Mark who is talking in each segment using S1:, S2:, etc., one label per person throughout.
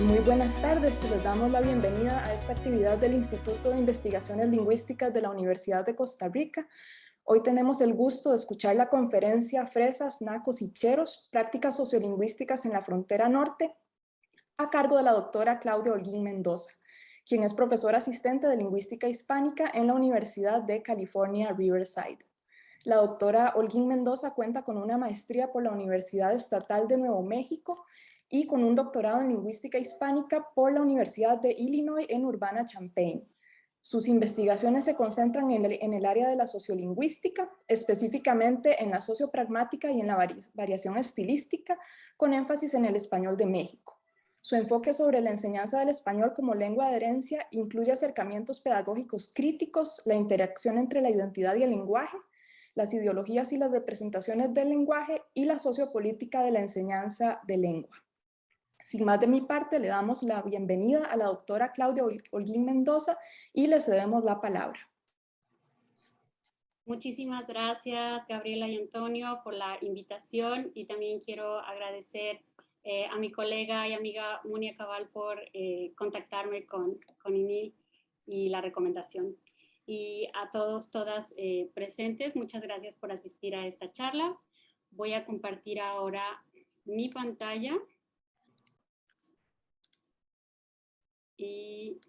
S1: Muy buenas tardes, les damos la bienvenida a esta actividad del Instituto de Investigaciones Lingüísticas de la Universidad de Costa Rica. Hoy tenemos el gusto de escuchar la conferencia Fresas, Nacos y Cheros, prácticas sociolingüísticas en la frontera norte, a cargo de la doctora Claudia Holguín Mendoza, quien es profesora asistente de Lingüística Hispánica en la Universidad de California, Riverside. La doctora Holguín Mendoza cuenta con una maestría por la Universidad Estatal de Nuevo México y con un doctorado en Lingüística Hispánica por la Universidad de Illinois en Urbana-Champaign. Sus investigaciones se concentran en el área de la sociolingüística, específicamente en la sociopragmática y en la variación estilística, con énfasis en el español de México. Su enfoque sobre la enseñanza del español como lengua de herencia incluye acercamientos pedagógicos críticos, la interacción entre la identidad y el lenguaje, las ideologías y las representaciones del lenguaje y la sociopolítica de la enseñanza de lengua. Sin más de mi parte, le damos la bienvenida a la doctora Claudia Holguín Mendoza y le cedemos la palabra.
S2: Muchísimas gracias, Gabriela y Antonio, por la invitación, y también quiero agradecer a mi colega y amiga Munia Cabal por contactarme con INIL y la recomendación. Y a todos, todas presentes, muchas gracias por asistir a esta charla. Voy a compartir ahora mi pantalla. Y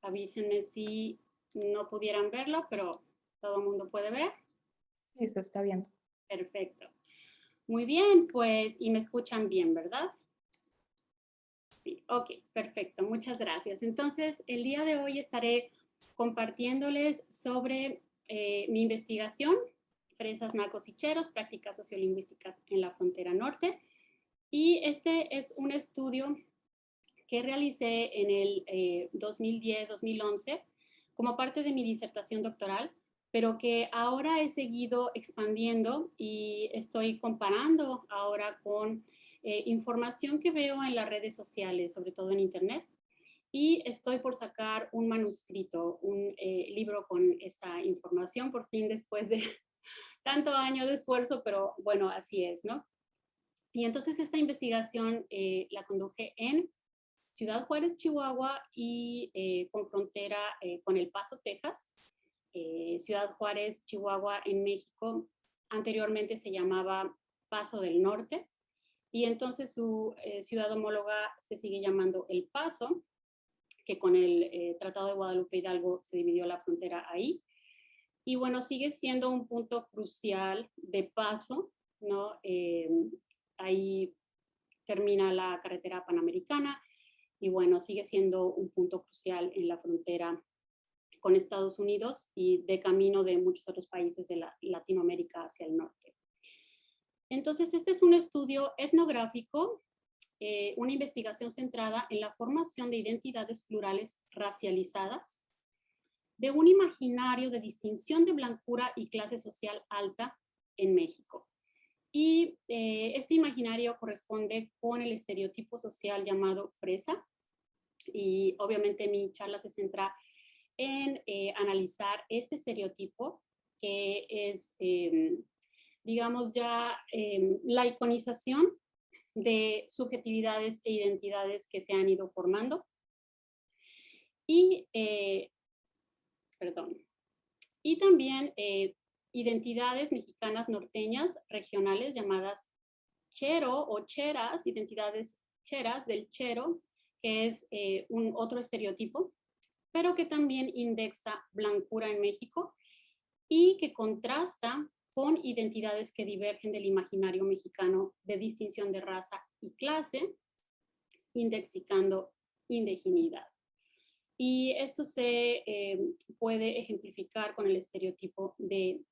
S2: avísenme si no pudieran verlo, pero todo el mundo puede ver.
S1: Sí, se está viendo.
S2: Perfecto. Muy bien, pues, y me escuchan bien, ¿verdad? Sí, ok, perfecto, muchas gracias. Entonces, el día de hoy estaré compartiéndoles sobre mi investigación, Fresas, Nacos y Cheros, prácticas sociolingüísticas en la frontera norte. Y este es un estudio que realicé en el 2010-2011 como parte de mi disertación doctoral, pero que ahora he seguido expandiendo y estoy comparando ahora con información que veo en las redes sociales, sobre todo en Internet. Y estoy por sacar un manuscrito, un libro con esta información, por fin, después de tanto año de esfuerzo, pero bueno, así es, ¿no? Y entonces esta investigación la conduje en Ciudad Juárez, Chihuahua, y con frontera con El Paso, Texas. Ciudad Juárez, Chihuahua, en México, anteriormente se llamaba Paso del Norte, y entonces su ciudad homóloga se sigue llamando El Paso, que con el Tratado de Guadalupe Hidalgo se dividió la frontera ahí. Y bueno, sigue siendo un punto crucial de paso, ¿no? Ahí termina la carretera panamericana, y bueno, sigue siendo un punto crucial en la frontera con Estados Unidos y de camino de muchos otros países de Latinoamérica hacia el norte. Entonces, este es un estudio etnográfico, una investigación centrada en la formación de identidades plurales racializadas, de un imaginario de distinción de blancura y clase social alta en México. Y este imaginario corresponde con el estereotipo social llamado fresa, y obviamente mi charla se centra en analizar este estereotipo, que es, digamos ya, la iconización de subjetividades e identidades que se han ido formando. Y, y también identidades mexicanas norteñas regionales llamadas chero o cheras, identidades cheras del chero, que es un otro estereotipo, pero que también indexa blancura en México y que contrasta con identidades que divergen del imaginario mexicano de distinción de raza y clase, indexicando indigeneidad. Y esto se puede ejemplificar con el estereotipo de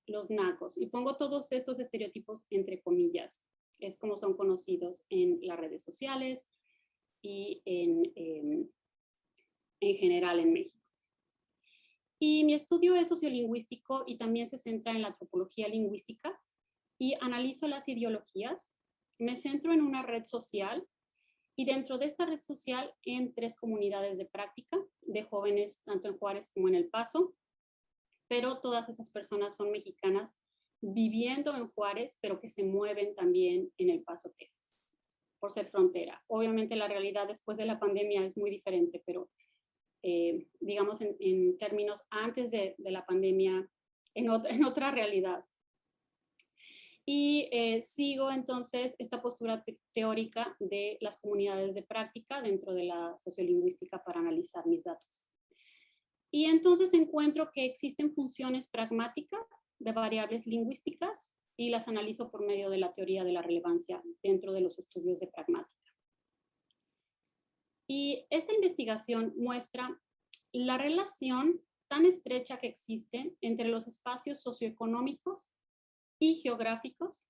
S2: los nacos. Y pongo todos estos estereotipos entre comillas. Es como son conocidos en las redes sociales y en general en México. Y mi estudio es sociolingüístico y también se centra en la antropología lingüística, y analizo las ideologías. Me centro en una red social, y dentro de esta red social en 3 comunidades de práctica de jóvenes, tanto en Juárez como en El Paso, pero todas esas personas son mexicanas viviendo en Juárez, pero que se mueven también en El Paso, Texas. por ser frontera. Obviamente la realidad después de la pandemia es muy diferente, pero digamos en términos antes de la pandemia, en otra realidad. Y sigo entonces esta postura teórica de las comunidades de práctica dentro de la sociolingüística para analizar mis datos. Y entonces encuentro que existen funciones pragmáticas de variables lingüísticas y las analizo por medio de la teoría de la relevancia dentro de los estudios de pragmática. Y esta investigación muestra la relación tan estrecha que existe entre los espacios socioeconómicos y geográficos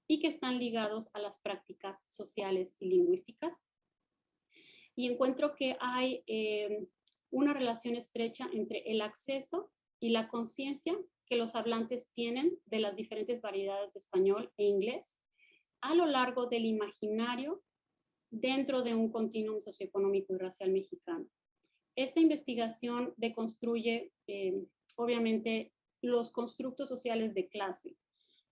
S2: y que están ligados a las prácticas sociales y lingüísticas. Y encuentro que hay una relación estrecha entre el acceso y la conciencia que los hablantes tienen de las diferentes variedades de español e inglés a lo largo del imaginario dentro de un continuum socioeconómico y racial mexicano. Esta investigación deconstruye, obviamente, los constructos sociales de clase.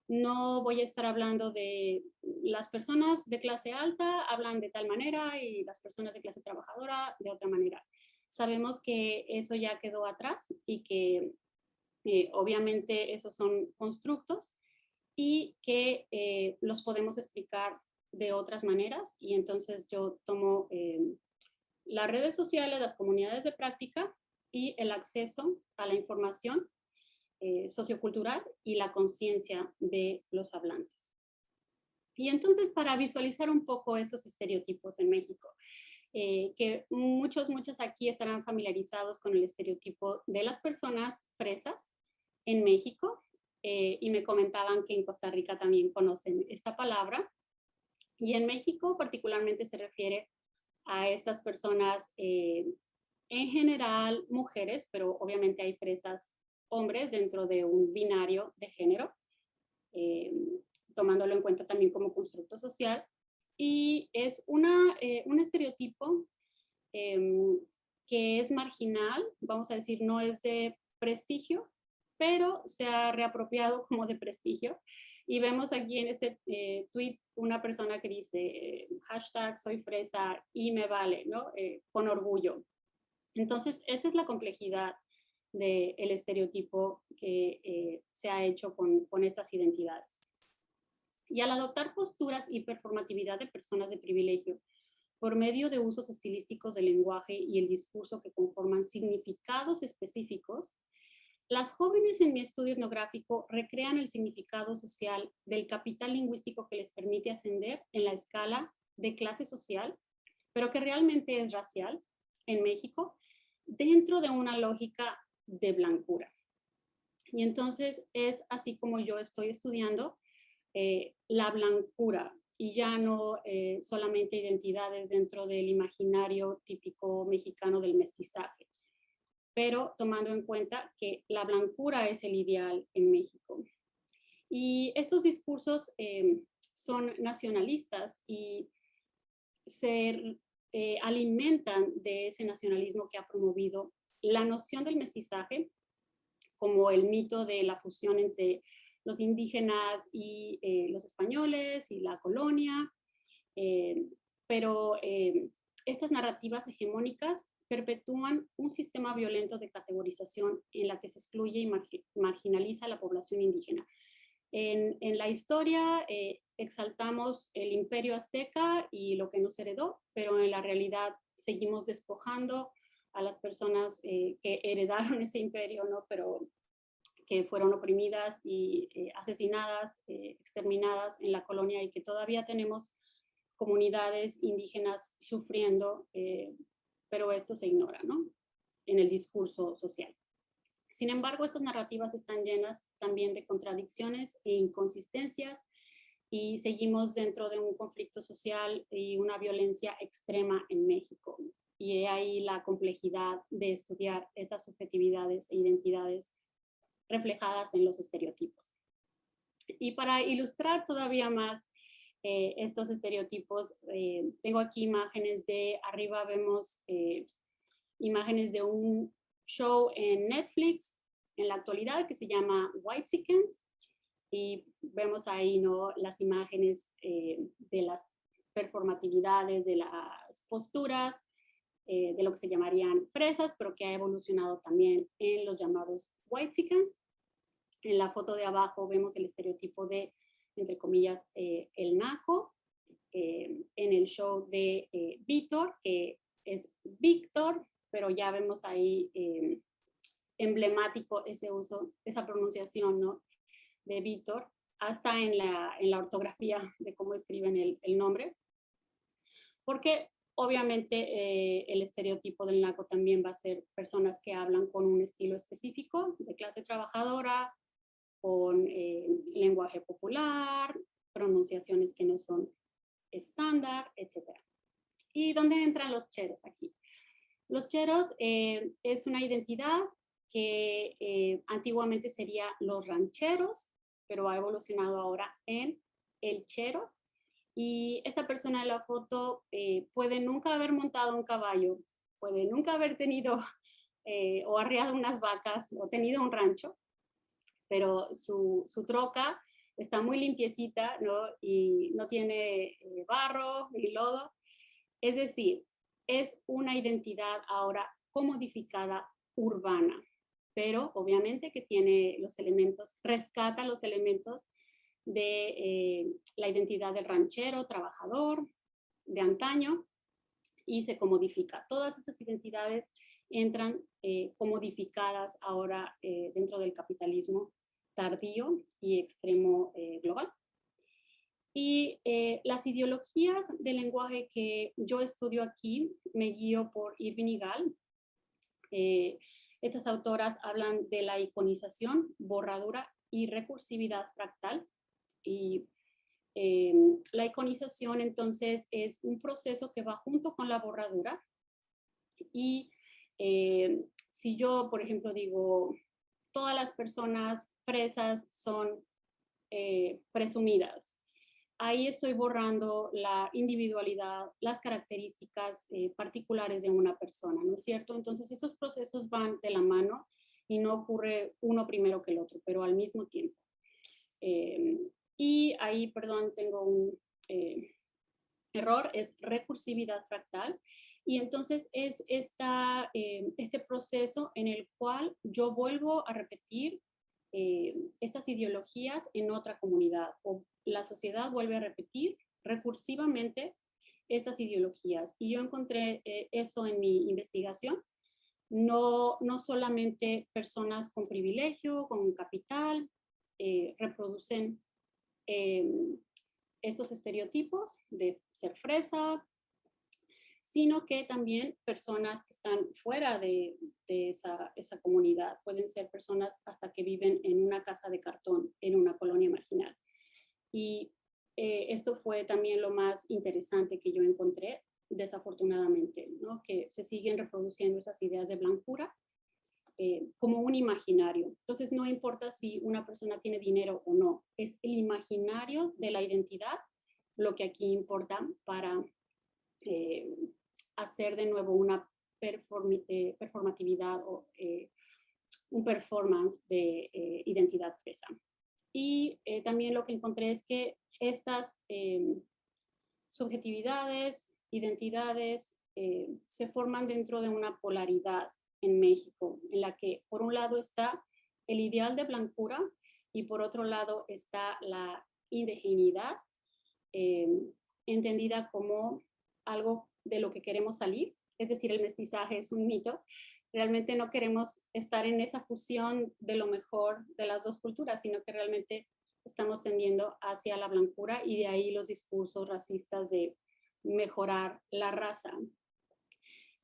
S2: No voy a estar hablando de las personas de clase alta hablan de tal manera y las personas de clase trabajadora de otra manera. Sabemos que eso ya quedó atrás y que obviamente esos son constructos y que los podemos explicar de otras maneras. Y entonces yo tomo las redes sociales, las comunidades de práctica y el acceso a la información sociocultural y la conciencia de los hablantes. Y entonces para visualizar un poco estos estereotipos en México, que muchos aquí estarán familiarizados con el estereotipo de las personas fresas en México, y me comentaban que en Costa Rica también conocen esta palabra, y en México particularmente se refiere a estas personas, en general mujeres, pero obviamente hay fresas hombres dentro de un binario de género, tomándolo en cuenta también como constructo social. Y es un estereotipo que es marginal, vamos a decir, no es de prestigio, pero se ha reapropiado como de prestigio. Y vemos aquí en este tweet una persona que dice hashtag soy fresa y me vale, ¿no? Con orgullo. Entonces, esa es la complejidad del estereotipo que se ha hecho con estas identidades. Y al adoptar posturas y performatividad de personas de privilegio, por medio de usos estilísticos del lenguaje y el discurso que conforman significados específicos, las jóvenes en mi estudio etnográfico recrean el significado social del capital lingüístico que les permite ascender en la escala de clase social, pero que realmente es racial en México, dentro de una lógica de blancura. Y entonces es así como yo estoy estudiando la blancura y ya no solamente identidades dentro del imaginario típico mexicano del mestizaje, pero tomando en cuenta que la blancura es el ideal en México. Y estos discursos son nacionalistas y se alimentan de ese nacionalismo que ha promovido la noción del mestizaje como el mito de la fusión entre los indígenas y los españoles y la colonia, pero estas narrativas hegemónicas perpetúan un sistema violento de categorización en la que se excluye y marginaliza a la población indígena. En la historia exaltamos el imperio azteca y lo que nos heredó, pero en la realidad seguimos despojando a las personas que heredaron ese imperio, ¿no? Pero que fueron oprimidas y asesinadas, exterminadas en la colonia, y que todavía tenemos comunidades indígenas sufriendo, pero esto se ignora, ¿no? En el discurso social. Sin embargo, estas narrativas están llenas también de contradicciones e inconsistencias y seguimos dentro de un conflicto social y una violencia extrema en México. Y ahí la complejidad de estudiar estas subjetividades e identidades reflejadas en los estereotipos. Y para ilustrar todavía más estos estereotipos, tengo aquí imágenes de, arriba vemos imágenes de un show en Netflix en la actualidad que se llama Whitexicans, y vemos ahí, ¿no?, las imágenes de las performatividades de las posturas, de lo que se llamarían fresas, pero que ha evolucionado también en los llamados whitexicans. En la foto de abajo vemos el estereotipo de, entre comillas, el naco. En el show de Víctor, que es Víctor, pero ya vemos ahí emblemático ese uso, esa pronunciación, ¿no? De Víctor, hasta en la ortografía de cómo escriben el nombre. Porque obviamente el estereotipo del naco también va a ser personas que hablan con un estilo específico de clase trabajadora, con lenguaje popular, pronunciaciones que no son estándar, etc. ¿Y dónde entran los cheros aquí? Los cheros es una identidad que antiguamente sería los rancheros, pero ha evolucionado ahora en el chero. Y esta persona en la foto puede nunca haber montado un caballo, puede nunca haber tenido o arriado unas vacas o tenido un rancho, pero su troca está muy limpiecita, ¿no? Y no tiene barro ni lodo. Es decir, es una identidad ahora comodificada urbana, pero obviamente que tiene los elementos, rescata los elementos de la identidad del ranchero, trabajador, de antaño, y se comodifica. Todas estas identidades entran comodificadas ahora dentro del capitalismo tardío y extremo global. Y las ideologías del lenguaje que yo estudio aquí, me guío por Irving y Gall. Estas autoras hablan de la iconización, borradura y recursividad fractal. Y la iconización entonces es un proceso que va junto con la borradura. Y si yo, por ejemplo, digo, todas las personas fresas son presumidas, ahí estoy borrando la individualidad, las características particulares de una persona, ¿no es cierto? Entonces esos procesos van de la mano y no ocurre uno primero que el otro, pero al mismo tiempo. Y ahí, perdón, tengo un error, es recursividad fractal. Y entonces es este proceso en el cual yo vuelvo a repetir estas ideologías en otra comunidad, o la sociedad vuelve a repetir recursivamente estas ideologías. Y yo encontré eso en mi investigación. No solamente personas con privilegio, con capital, reproducen estos estereotipos de ser fresa, sino que también personas que están fuera de esa comunidad. Pueden ser personas hasta que viven en una casa de cartón, en una colonia marginal. Y esto fue también lo más interesante que yo encontré, desafortunadamente, ¿no? Que se siguen reproduciendo estas ideas de blancura como un imaginario. Entonces no importa si una persona tiene dinero o no, es el imaginario de la identidad lo que aquí importa para hacer de nuevo una performatividad o un performance de identidad fresa. Y también lo que encontré es que estas subjetividades, identidades, se forman dentro de una polaridad en México, en la que por un lado está el ideal de blancura y por otro lado está la indigeneidad, entendida como algo de lo que queremos salir, es decir, el mestizaje es un mito. Realmente no queremos estar en esa fusión de lo mejor de las dos culturas, sino que realmente estamos tendiendo hacia la blancura, y de ahí los discursos racistas de mejorar la raza.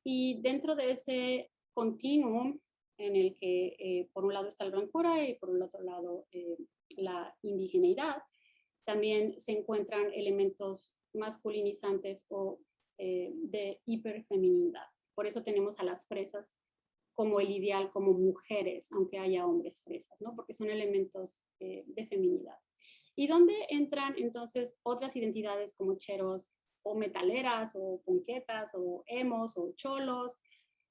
S2: Y dentro de ese continuum en el que por un lado está la blancura y por el otro lado la indigeneidad, también se encuentran elementos masculinizantes o de hiperfeminidad. Por eso tenemos a las fresas como el ideal, como mujeres, aunque haya hombres fresas, ¿no? Porque son elementos de feminidad. ¿Y dónde entran entonces otras identidades como cheros o metaleras o punquetas o emos o cholos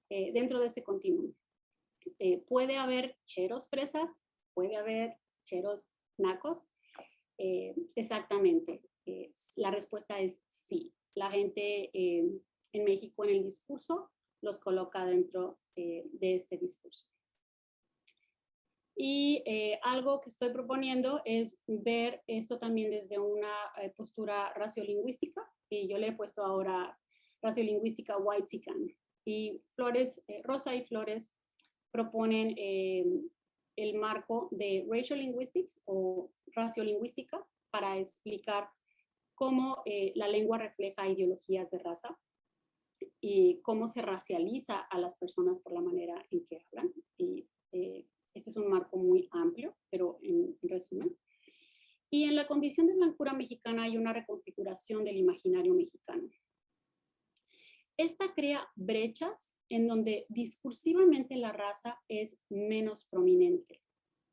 S2: dentro de este continuum? Puede haber cheros fresas, puede haber cheros nacos. Exactamente. la respuesta es sí. La gente en México en el discurso los coloca dentro de este discurso. Y algo que estoy proponiendo es ver esto también desde una postura raciolingüística, y yo le he puesto ahora raciolingüística whitezican. Y Flores, Rosa y Flores proponen el marco de racial linguistics o raciolingüística para explicar cómo la lengua refleja ideologías de raza y cómo se racializa a las personas por la manera en que hablan. Y este es un marco muy amplio, pero en resumen. Y en la condición de blancura mexicana hay una reconfiguración del imaginario mexicano. Esta crea brechas en donde discursivamente la raza es menos prominente.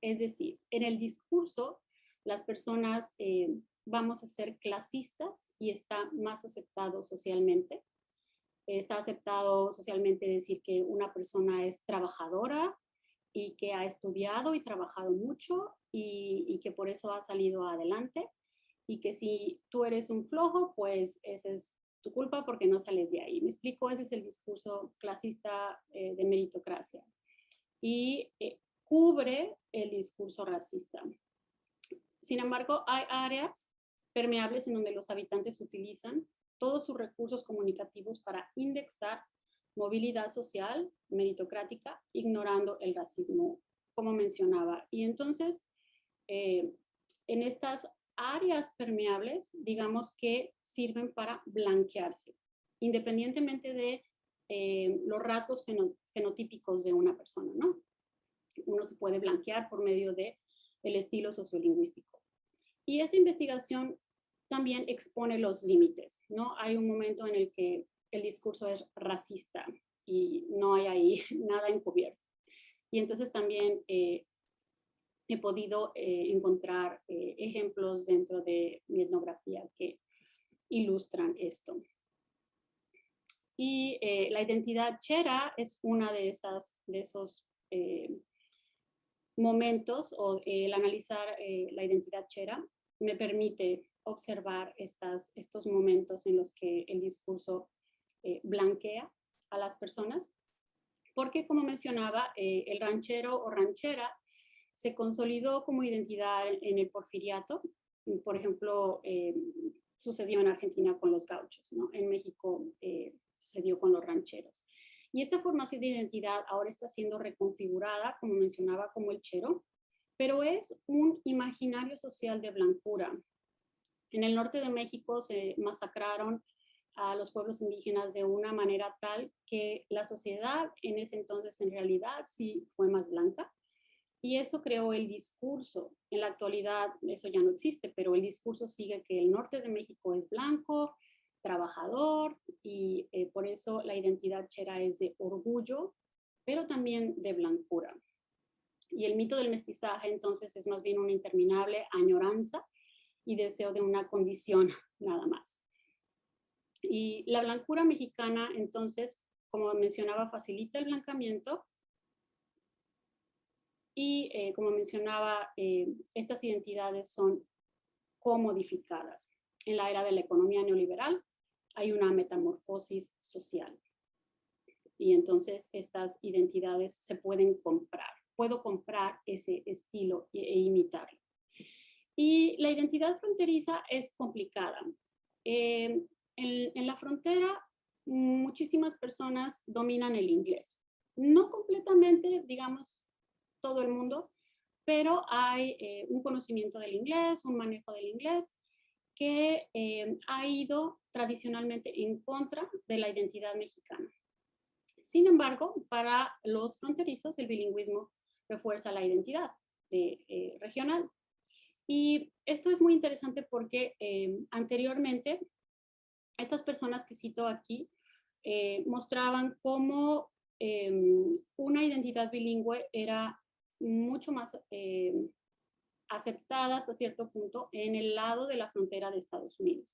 S2: Es decir, en el discurso las personas vamos a ser clasistas y está más aceptado socialmente. Está aceptado socialmente decir que una persona es trabajadora y que ha estudiado y trabajado mucho y que por eso ha salido adelante, y que si tú eres un flojo, pues ese es tu culpa porque no sales de ahí. ¿Me explico? Ese es el discurso clasista de meritocracia. Y cubre el discurso racista. Sin embargo, hay áreas permeables en donde los habitantes utilizan todos sus recursos comunicativos para indexar movilidad social, meritocrática, ignorando el racismo, como mencionaba. Y entonces, en estas áreas permeables, digamos que sirven para blanquearse, independientemente de los rasgos fenotípicos de una persona, ¿no? Uno se puede blanquear por medio del estilo sociolingüístico. Y esa investigación también expone los límites, ¿no? Hay un momento en el que el discurso es racista y no hay ahí nada encubierto. Y entonces también he podido encontrar ejemplos dentro de mi etnografía que ilustran esto. Y la identidad chera es una de esos momentos, o el analizar la identidad chera me permite observar estos momentos en los que el discurso blanquea a las personas, porque como mencionaba, el ranchero o ranchera se consolidó como identidad en el porfiriato. Por ejemplo, sucedió en Argentina con los gauchos, ¿no? En México sucedió con los rancheros. Y esta formación de identidad ahora está siendo reconfigurada, como mencionaba, como el chero, pero es un imaginario social de blancura. En el norte de México se masacraron a los pueblos indígenas de una manera tal que la sociedad en ese entonces en realidad sí fue más blanca. Y eso creó el discurso. En la actualidad eso ya no existe, pero el discurso sigue que el norte de México es blanco, trabajador, y por eso la identidad chera es de orgullo, pero también de blancura. Y el mito del mestizaje entonces es más bien una interminable añoranza y deseo de una condición nada más. Y la blancura mexicana entonces, como mencionaba, facilita el blancamiento. Y como mencionaba, estas identidades son comodificadas. En la era de la economía neoliberal hay una metamorfosis social. Y entonces estas identidades se pueden comprar. Puedo comprar ese estilo e imitarlo. Y la identidad fronteriza es complicada. En la frontera, muchísimas personas dominan el inglés. No completamente, digamos, todo el mundo, pero hay un conocimiento del inglés, un manejo del inglés que ha ido tradicionalmente en contra de la identidad mexicana. Sin embargo, para los fronterizos el bilingüismo refuerza la identidad regional. Y esto es muy interesante porque anteriormente estas personas que cito aquí mostraban cómo una identidad bilingüe era mucho más aceptada hasta cierto punto en el lado de la frontera de Estados Unidos.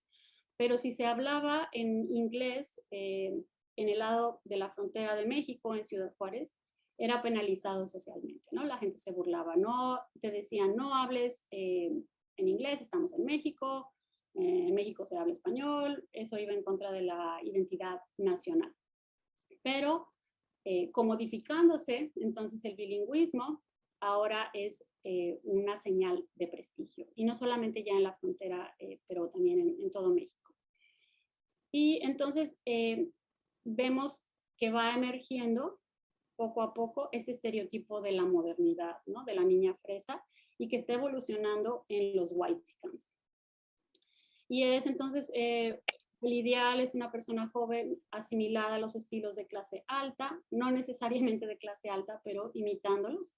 S2: Pero si se hablaba en inglés en el lado de la frontera de México, en Ciudad Juárez, era penalizado socialmente, ¿no? La gente se burlaba, no, te decían, no hables en inglés, estamos en México, en México se habla español, eso iba en contra de la identidad nacional. Pero comodificándose, entonces el bilingüismo ahora es una señal de prestigio, y no solamente ya en la frontera, pero también en todo México. Y entonces vemos que va emergiendo poco a poco ese estereotipo de la modernidad, ¿no? De la niña fresa, y que está evolucionando en los whitexicans. Y es entonces, el ideal es una persona joven asimilada a los estilos de clase alta, no necesariamente de clase alta, pero imitándolos.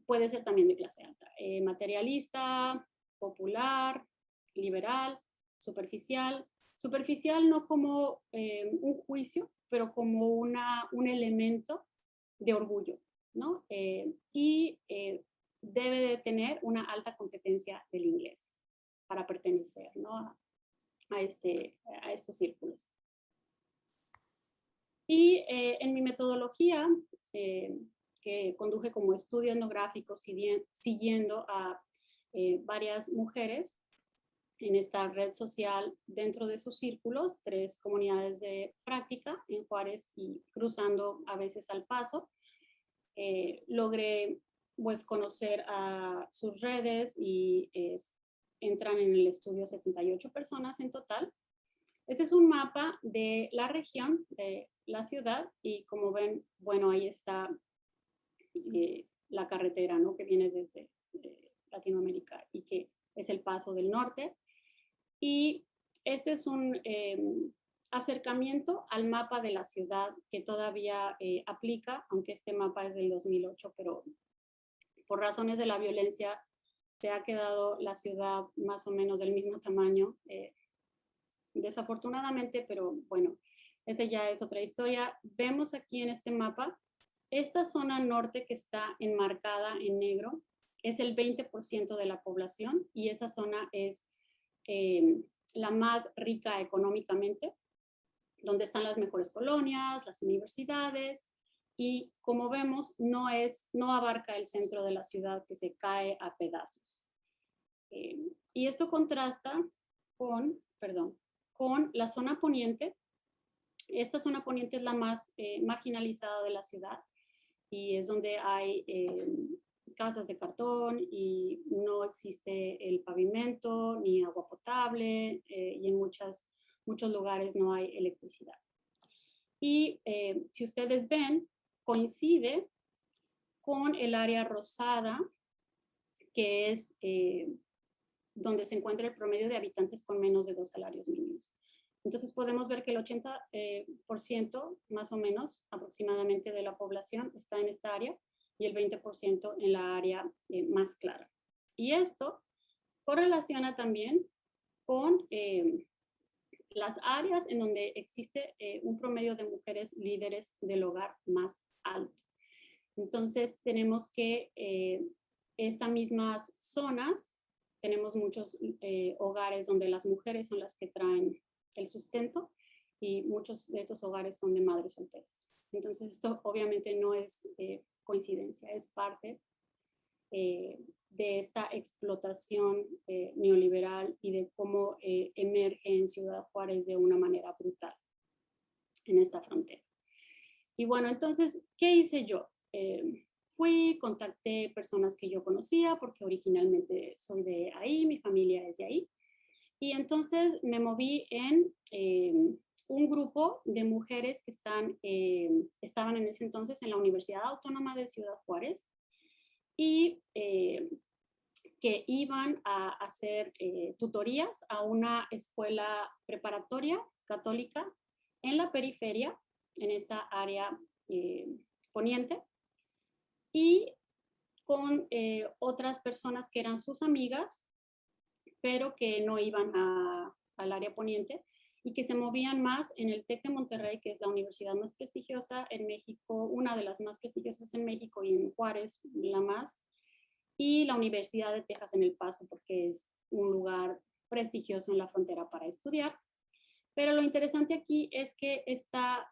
S2: Puede ser también de clase alta. Materialista, popular, liberal, superficial. Superficial no como un juicio, pero como un elemento de orgullo, ¿no? Y debe de tener una alta competencia del inglés para pertenecer, ¿no? a estos círculos. Y en mi metodología, que conduje como estudio etnográfico siguiendo a varias mujeres en esta red social dentro de sus círculos, 3 comunidades de práctica en Juárez y cruzando a veces al Paso, logré pues conocer a sus redes y entran en el estudio 78 personas en total. Este es un mapa de la región, de la ciudad, y como ven, bueno, ahí está la carretera, ¿no? Que viene desde Latinoamérica y que es el Paso del Norte. Y este es un acercamiento al mapa de la ciudad que todavía aplica, aunque este mapa es del 2008, pero por razones de la violencia se ha quedado la ciudad más o menos del mismo tamaño, desafortunadamente, pero bueno, esa ya es otra historia. Vemos aquí en este mapa, esta zona norte que está enmarcada en negro es el 20% de la población, y esa zona es la más rica económicamente, donde están las mejores colonias, las universidades, y como vemos, no abarca el centro de la ciudad, que se cae a pedazos. Y esto contrasta con la zona poniente. Esta zona poniente es la más marginalizada de la ciudad, y es donde hay casas de cartón y no existe el pavimento ni agua potable, y en muchos lugares no hay electricidad. Y si ustedes ven, coincide con el área rosada, que es donde se encuentra el promedio de habitantes con menos de 2 salarios mínimos. Entonces podemos ver que el 80% más o menos aproximadamente de la población está en esta área, y el 20% en la área más clara. Y esto correlaciona también con las áreas en donde existe un promedio de mujeres líderes del hogar más alto. Entonces tenemos que estas mismas zonas, tenemos muchos hogares donde las mujeres son las que traen el sustento, y muchos de estos hogares son de madres solteras. Entonces esto obviamente no es coincidencia, es parte de esta explotación neoliberal, y de cómo emerge en Ciudad Juárez de una manera brutal en esta frontera. Y bueno, entonces, ¿qué hice yo? Contacté personas que yo conocía, porque originalmente soy de ahí, mi familia es de ahí, y entonces me moví en un grupo de mujeres que estaban en ese entonces en la Universidad Autónoma de Ciudad Juárez, y que iban a hacer tutorías a una escuela preparatoria católica en la periferia, en esta área poniente, y con otras personas que eran sus amigas, pero que no iban al área poniente, y que se movían más en el TEC de Monterrey, que es la universidad más prestigiosa en México, una de las más prestigiosas en México, y en Juárez la más, y la Universidad de Texas en El Paso, porque es un lugar prestigioso en la frontera para estudiar. Pero lo interesante aquí es que esta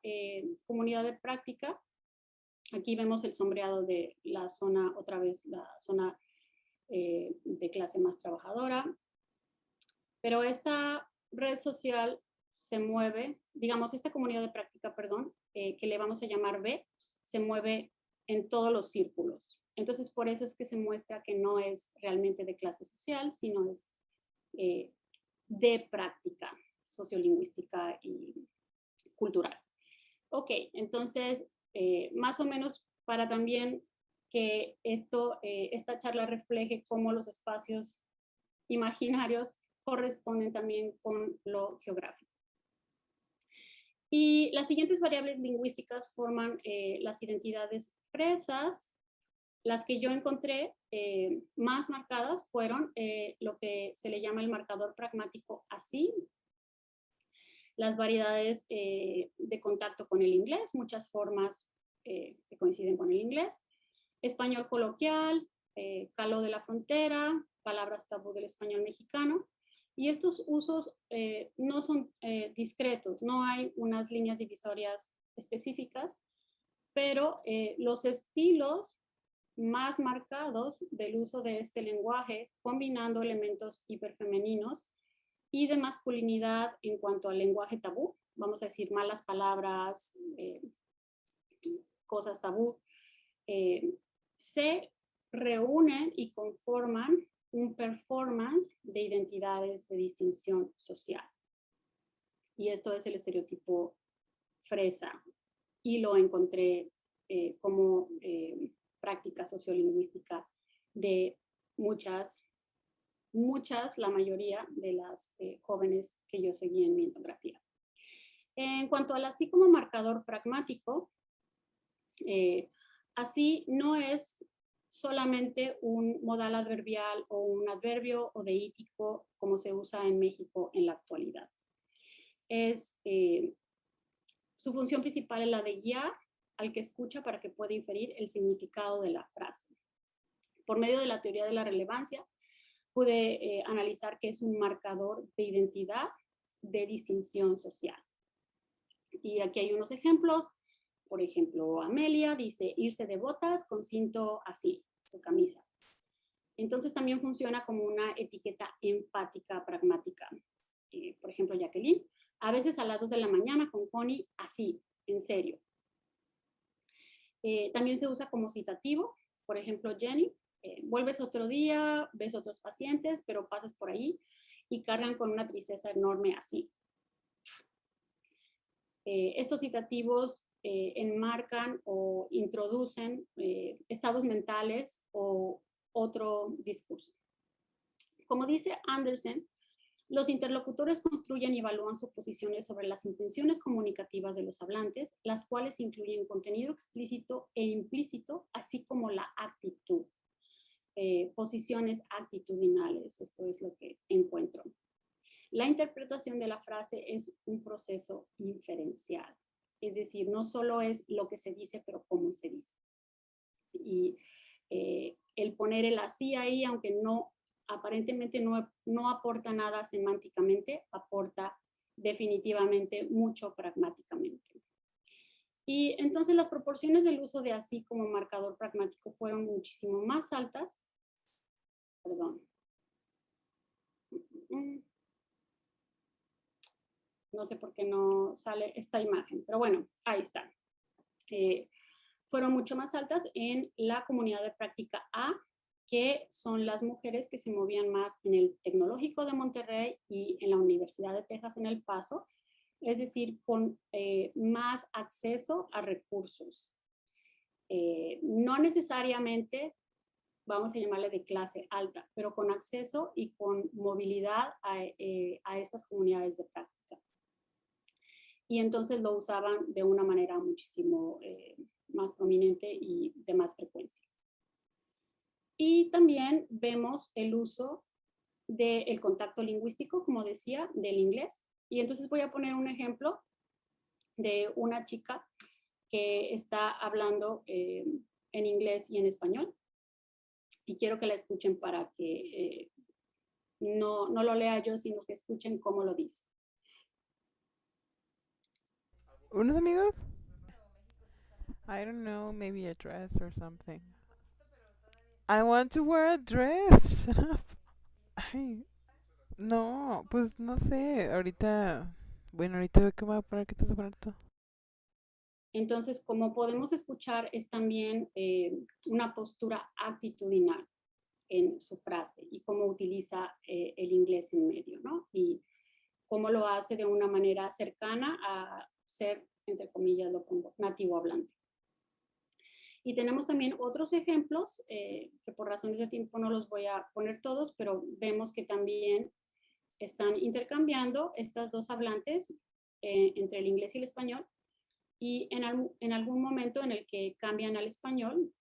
S2: comunidad de práctica, aquí vemos el sombreado de la zona, otra vez la zona de clase más trabajadora, Pero esta red social se mueve, digamos, esta comunidad de práctica, perdón, que le vamos a llamar B, se mueve en todos los círculos. Entonces, por eso es que se muestra que no es realmente de clase social, sino es de práctica sociolingüística y cultural. Ok, entonces, más o menos para también que esta charla refleje cómo los espacios imaginarios corresponden también con lo geográfico. Y las siguientes variables lingüísticas forman las identidades fresas. Las que yo encontré más marcadas fueron lo que se le llama el marcador pragmático así, las variedades de contacto con el inglés, muchas formas que coinciden con el inglés, español coloquial, caló de la frontera, palabras tabú del español mexicano. Y estos usos no son discretos, no hay unas líneas divisorias específicas, pero los estilos más marcados del uso de este lenguaje, combinando elementos hiperfemeninos y de masculinidad en cuanto al lenguaje tabú, vamos a decir malas palabras, cosas tabú, se reúnen y conforman un performance de identidades de distinción social. Y esto es el estereotipo fresa. Y lo encontré como práctica sociolingüística de muchas, la mayoría de las jóvenes que yo seguí en mi etnografía. En cuanto al así como marcador pragmático, así no es solamente un modal adverbial o un adverbio o deítico como se usa en México en la actualidad. Su función principal es la de guiar al que escucha para que pueda inferir el significado de la frase. Por medio de la teoría de la relevancia, pude analizar que es un marcador de identidad de distinción social. Y aquí hay unos ejemplos. Por ejemplo, Amelia dice irse de botas con cinto así, su camisa. Entonces también funciona como una etiqueta enfática, pragmática. Por ejemplo, Jacqueline, a veces a las 2 de la mañana con Connie, así, en serio. También se usa como citativo. Por ejemplo, Jenny, vuelves otro día, ves otros pacientes, pero pasas por ahí y cargan con una tristeza enorme así. Estos citativos enmarcan o introducen estados mentales o otro discurso. Como dice Andersen, los interlocutores construyen y evalúan suposiciones sobre las intenciones comunicativas de los hablantes, las cuales incluyen contenido explícito e implícito, así como la actitud. Posiciones actitudinales, esto es lo que encuentro. La interpretación de la frase es un proceso inferencial, es decir, no solo es lo que se dice, pero cómo se dice. Y el poner el así ahí, aunque no aparentemente no aporta nada semánticamente, aporta definitivamente mucho pragmáticamente. Y entonces las proporciones del uso de así como marcador pragmático fueron muchísimo más altas. Perdón. No sé por qué no sale esta imagen, pero bueno, ahí está. Fueron mucho más altas en la comunidad de práctica A, que son las mujeres que se movían más en el Tecnológico de Monterrey y en la Universidad de Texas en El Paso, es decir, con más acceso a recursos. No necesariamente, vamos a llamarle de clase alta, pero con acceso y con movilidad a estas comunidades de práctica. Y entonces lo usaban de una manera muchísimo más prominente y de más frecuencia. Y también vemos el uso del contacto lingüístico, como decía, del inglés. Y entonces voy a poner un ejemplo de una chica que está hablando en inglés y en español. Y quiero que la escuchen para que no lo lea yo, sino que escuchen cómo lo dice.
S3: Unos amigos? I don't know, maybe a dress or something. I want to wear a dress. Shut up. Ay. No, pues no sé, ahorita, bueno, ahorita veo qué me voy a poner, qué te vas a poner tú.
S2: Entonces, como podemos escuchar, es también una postura actitudinal en su frase y cómo utiliza el inglés en medio, ¿no? Y cómo lo hace de una manera cercana a ser, entre comillas, lo pongo, nativo hablante. Y tenemos también otros ejemplos, que por razones de tiempo no los voy a poner todos, pero vemos que también están intercambiando estas dos hablantes entre el inglés y el español, y en algún momento en el que cambian al español,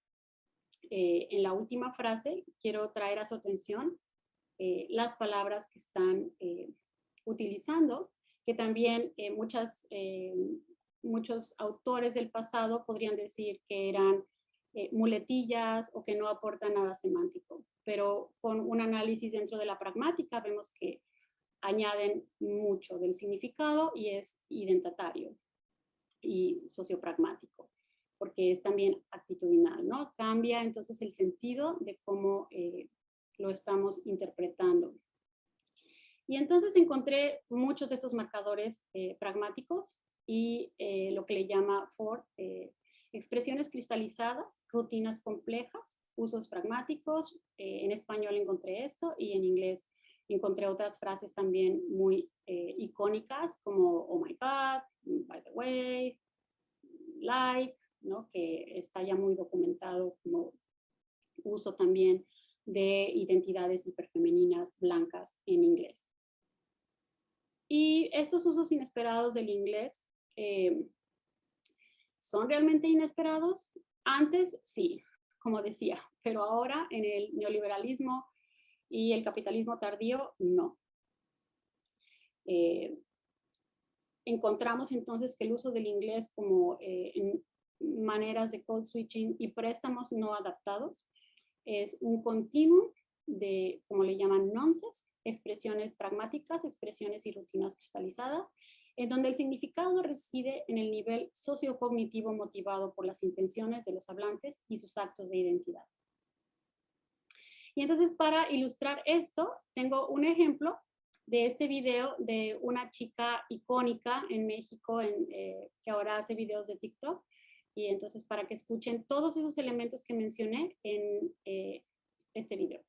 S2: en la última frase, quiero traer a su atención las palabras que están utilizando, que también muchos autores del pasado podrían decir que eran muletillas o que no aportan nada semántico, pero con un análisis dentro de la pragmática vemos que añaden mucho del significado y es identatario y sociopragmático, porque es también actitudinal, ¿no? Cambia entonces el sentido de cómo lo estamos interpretando. Y entonces encontré muchos de estos marcadores pragmáticos y lo que le llama Ford expresiones cristalizadas, rutinas complejas, usos pragmáticos. En español encontré esto y en inglés encontré otras frases también muy icónicas como oh my god, by the way, like, ¿no? Que está ya muy documentado como uso también de identidades hiperfemeninas blancas en inglés. Y estos usos inesperados del inglés son realmente inesperados. Antes sí, como decía, pero ahora en el neoliberalismo y el capitalismo tardío no. Encontramos entonces que el uso del inglés como en maneras de code switching y préstamos no adaptados es un continuum de, como le llaman, nonsense, expresiones pragmáticas, expresiones y rutinas cristalizadas, en donde el significado reside en el nivel sociocognitivo motivado por las intenciones de los hablantes y sus actos de identidad. Y entonces, para ilustrar esto, tengo un ejemplo de este video de una chica icónica en México que ahora hace videos de TikTok. Y entonces, para que escuchen todos esos elementos que mencioné en este video.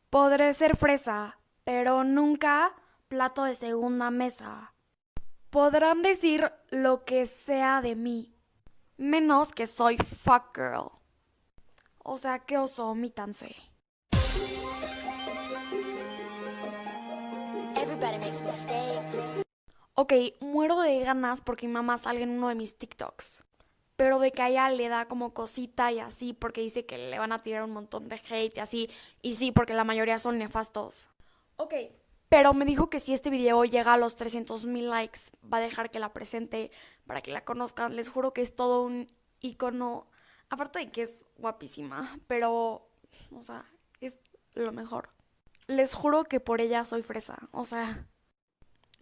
S4: Podré ser fresa, pero nunca plato de segunda mesa. Podrán decir lo que sea de mí, menos que soy fuck girl. O sea, que oso, omítanse.
S5: Everybody makes mistakes.
S4: Ok, muero de ganas porque mi mamá salga en uno de mis TikToks. Pero de que a ella le da como cosita y así porque dice que le van a tirar un montón de hate y así. Y sí, porque la mayoría son nefastos. Ok, pero me dijo que si este video llega a los 300,000 likes, va a dejar que la presente para que la conozcan. Les juro que es todo un icono. Aparte de que es guapísima, pero, o sea, es lo mejor. Les juro que por ella soy fresa, o sea.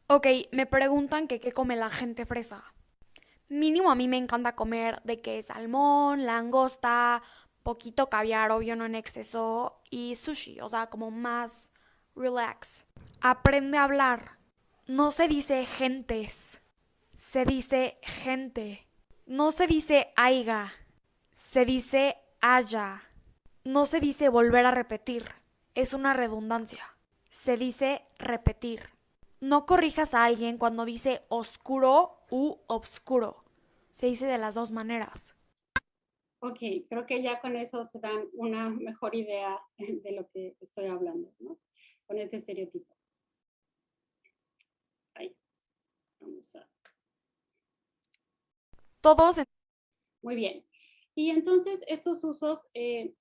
S4: Ok, me preguntan que qué come la gente fresa. Mínimo a mí me encanta comer de que salmón, langosta, poquito caviar, obvio no en exceso, y sushi, o sea, como más relax. Aprende a hablar. No se dice gentes, se dice gente. No se dice aiga, se dice haya. No se dice volver a repetir, es una redundancia. Se dice repetir. No corrijas a alguien cuando dice oscuro u obscuro. Se dice de las dos maneras.
S2: Ok, creo que ya con eso se dan una mejor idea de lo que estoy hablando, ¿no? Con este estereotipo. Ahí, vamos a...
S4: Todos en...
S2: Muy bien. Y entonces estos usos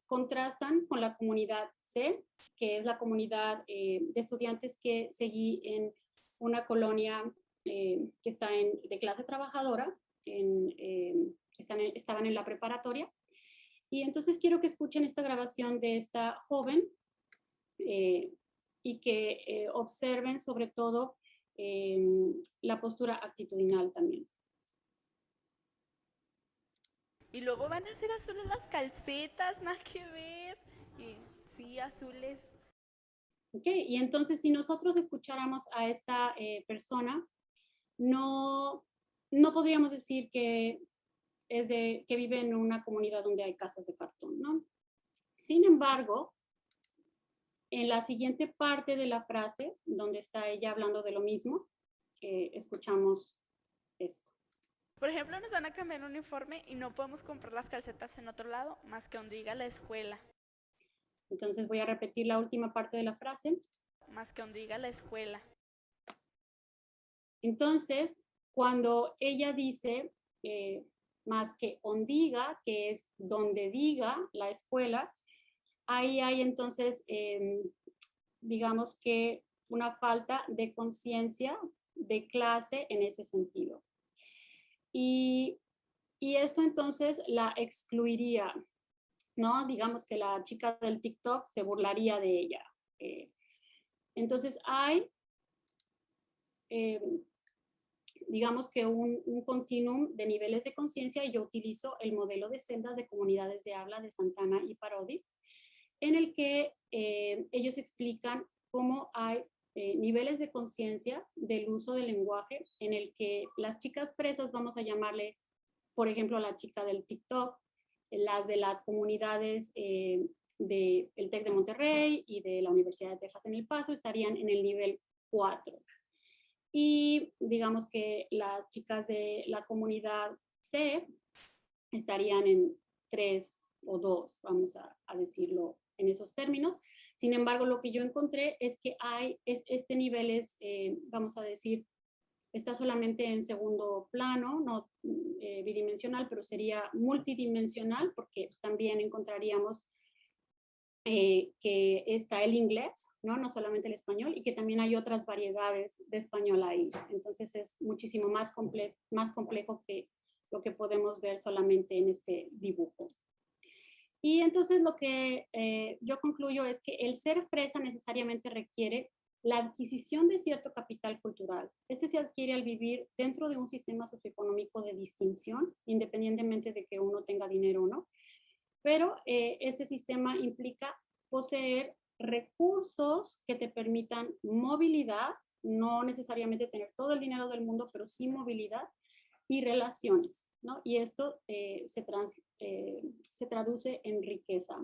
S2: contrastan con la comunidad C, que es la comunidad de estudiantes que seguí en una colonia que está de clase trabajadora, estaban en la preparatoria. Y entonces quiero que escuchen esta grabación de esta joven y que observen sobre todo la postura actitudinal también.
S6: Y luego van a ser azules las calcetas, nada que ver. Y sí, azules.
S2: Ok, y entonces si nosotros escucháramos a esta persona, no podríamos decir que que vive en una comunidad donde hay casas de cartón, ¿no? Sin embargo, en la siguiente parte de la frase, donde está ella hablando de lo mismo, escuchamos esto.
S6: Por ejemplo, nos van a cambiar el uniforme y no podemos comprar las calcetas en otro lado más que donde diga la escuela.
S2: Entonces voy a repetir la última parte de la frase.
S6: Más que donde diga la escuela.
S2: Entonces, cuando ella dice más que ondiga, que es donde diga la escuela, ahí hay entonces, digamos que una falta de conciencia de clase en ese sentido. Y esto entonces la excluiría, ¿no? Digamos que la chica del TikTok se burlaría de ella. Entonces hay, digamos que un continuum de niveles de conciencia, y yo utilizo el modelo de celdas de comunidades de habla de Santana y Parodi, en el que ellos explican cómo hay niveles de conciencia del uso del lenguaje, en el que las chicas fresas, vamos a llamarle, por ejemplo, a la chica del TikTok, las de las comunidades del TEC de Monterrey y de la Universidad de Texas en El Paso estarían en el nivel 4. Y digamos que las chicas de la comunidad C estarían en 3 o 2, vamos a decirlo en esos términos. Sin embargo, lo que yo encontré es que este nivel es, vamos a decir, está solamente en segundo plano, no bidimensional, pero sería multidimensional, porque también encontraríamos que está el inglés, ¿no? No solamente el español, y que también hay otras variedades de español ahí. Entonces es muchísimo más complejo que lo que podemos ver solamente en este dibujo. Y entonces lo que yo concluyo es que el ser fresa necesariamente requiere la adquisición de cierto capital cultural. Este se adquiere al vivir dentro de un sistema socioeconómico de distinción, independientemente de que uno tenga dinero o no. Pero este sistema implica poseer recursos que te permitan movilidad, no necesariamente tener todo el dinero del mundo, pero sí movilidad y relaciones, ¿no? Y esto se traduce en riqueza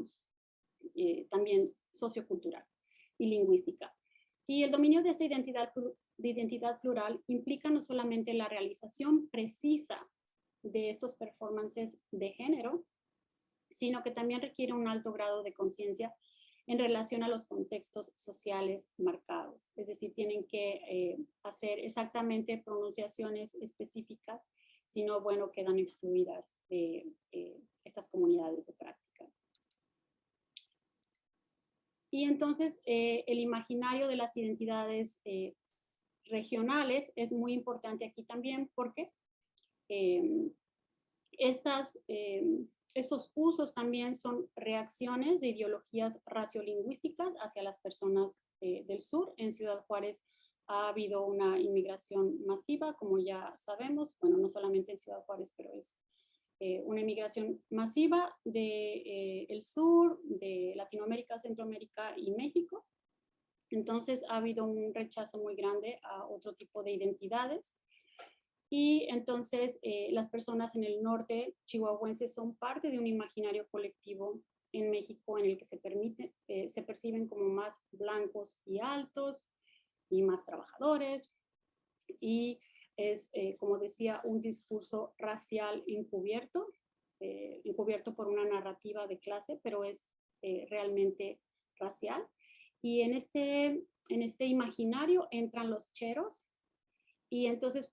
S2: también sociocultural y lingüística. Y el dominio de esta identidad plural implica no solamente la realización precisa de estos performances de género, sino que también requiere un alto grado de conciencia en relación a los contextos sociales marcados. Es decir, tienen que hacer exactamente pronunciaciones específicas, si no, bueno, quedan excluidas de estas comunidades de práctica. Y entonces, el imaginario de las identidades regionales es muy importante aquí también, porque esos usos también son reacciones de ideologías raciolingüísticas hacia las personas del sur. En Ciudad Juárez ha habido una inmigración masiva, como ya sabemos, bueno, no solamente en Ciudad Juárez, pero es una inmigración masiva del sur, de Latinoamérica, Centroamérica y México. Entonces ha habido un rechazo muy grande a otro tipo de identidades. Y entonces las personas en el norte chihuahuense son parte de un imaginario colectivo en México en el que se perciben como más blancos y altos y más trabajadores. Y es, como decía, un discurso racial encubierto por una narrativa de clase, pero es realmente racial. Y en este imaginario entran los cheros. Y entonces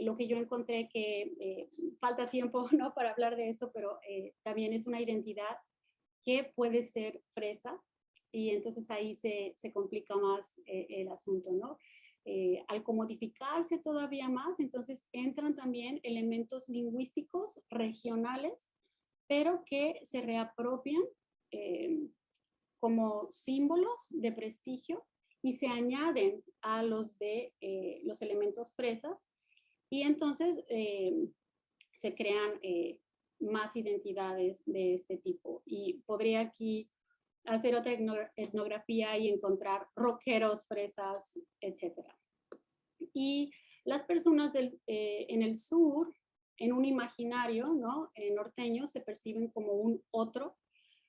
S2: lo que yo encontré que falta tiempo, ¿no?, para hablar de esto, pero también es una identidad que puede ser fresa, y entonces ahí se complica más el asunto, ¿no? Al comodificarse todavía más, entonces entran también elementos lingüísticos regionales, pero que se reapropian como símbolos de prestigio y se añaden a los de los elementos fresas, y entonces se crean más identidades de este tipo. Y podría aquí hacer otra etnografía y encontrar rockeros, fresas, etc. Y las personas en el sur, en un imaginario, ¿no?, norteño, se perciben como un otro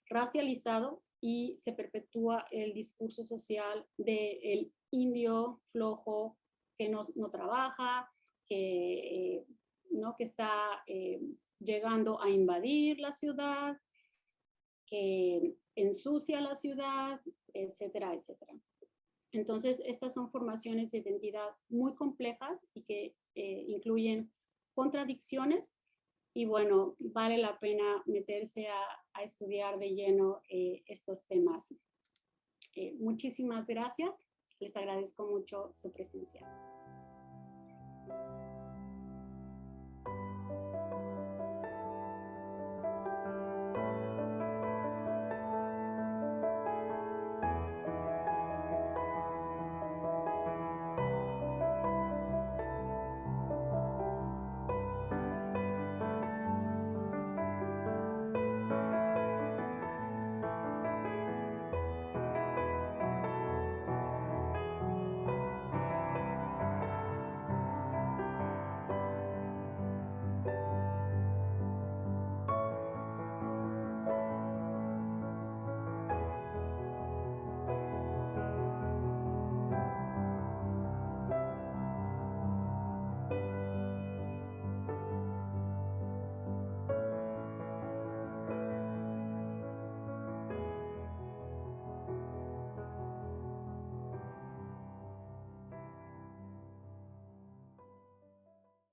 S2: racializado y se perpetúa el discurso social del indio flojo que no trabaja, ¿no?, que está llegando a invadir la ciudad, que ensucia la ciudad, etcétera, etcétera. Entonces, estas son formaciones de identidad muy complejas y que incluyen contradicciones y bueno, vale la pena meterse a estudiar de lleno estos temas. Muchísimas gracias, les agradezco mucho su presencia.